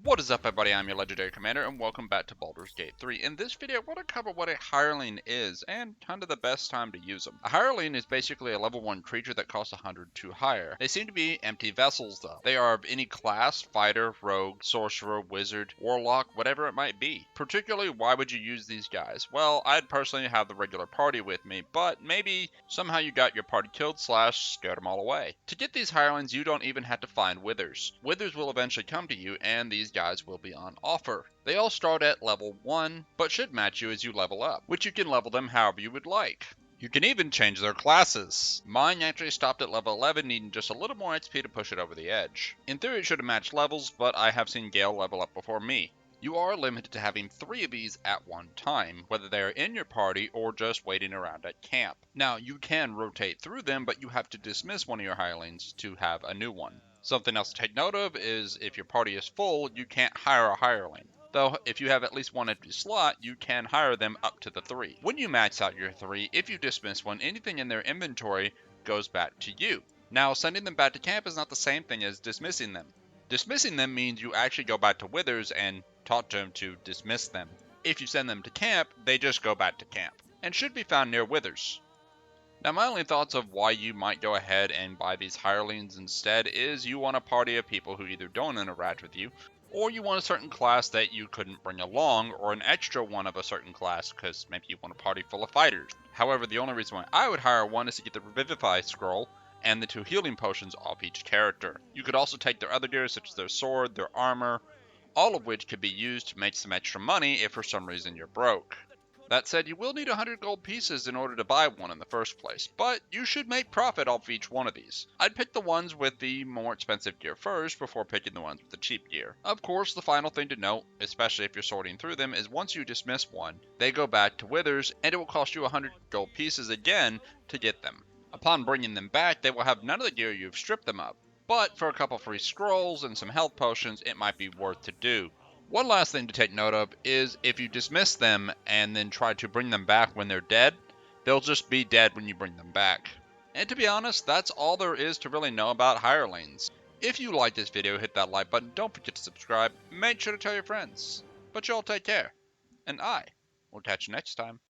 What is up, everybody? I'm your legendary commander, and welcome back to Baldur's Gate 3. In this video, I want to cover what a hireling is, and kind of the best time to use them. A hireling is basically a level 1 creature that costs 100 to hire. They seem to be empty vessels, though. They are of any class: fighter, rogue, sorcerer, wizard, warlock, whatever it might be. Particularly, why would you use these guys? Well, I'd personally have the regular party with me, but maybe somehow you got your party killed / scared them all away. To get these hirelings, you don't even have to find withers. Withers will eventually come to you, and these guys will be on offer. They all start at level 1, but should match you as you level up, which you can level them however you would like. You can even change their classes. Mine actually stopped at level 11, needing just a little more XP to push it over the edge. In theory it should have matched levels, but I have seen Gale level up before me. You are limited to having 3 of these at one time, whether they are in your party or just waiting around at camp. Now, you can rotate through them, but you have to dismiss one of your hirelings to have a new one. Something else to take note of is if your party is full, you can't hire a hireling. Though, if you have at least one empty slot, you can hire them up to the 3. When you max out your 3, if you dismiss one, anything in their inventory goes back to you. Now, sending them back to camp is not the same thing as dismissing them. Dismissing them means you actually go back to Withers and talk to them to dismiss them. If you send them to camp, they just go back to camp, and should be found near Withers. Now, my only thoughts of why you might go ahead and buy these hirelings instead is you want a party of people who either don't interact with you, or you want a certain class that you couldn't bring along, or an extra one of a certain class because maybe you want a party full of fighters. However, the only reason why I would hire one is to get the Revivify scroll and the 2 healing potions off each character. You could also take their other gear, such as their sword, their armor, all of which could be used to make some extra money if for some reason you're broke. That said, you will need 100 gold pieces in order to buy one in the first place, but you should make profit off each one of these. I'd pick the ones with the more expensive gear first before picking the ones with the cheap gear. Of course, the final thing to note, especially if you're sorting through them, is once you dismiss one, they go back to Withers, and it will cost you 100 gold pieces again to get them. Upon bringing them back, they will have none of the gear you've stripped them of, but for a couple free scrolls and some health potions, it might be worth to do. One last thing to take note of is if you dismiss them and then try to bring them back when they're dead, they'll just be dead when you bring them back. And to be honest, that's all there is to really know about hirelings. If you like this video, hit that like button, don't forget to subscribe, make sure to tell your friends. But y'all take care, and I will catch you next time.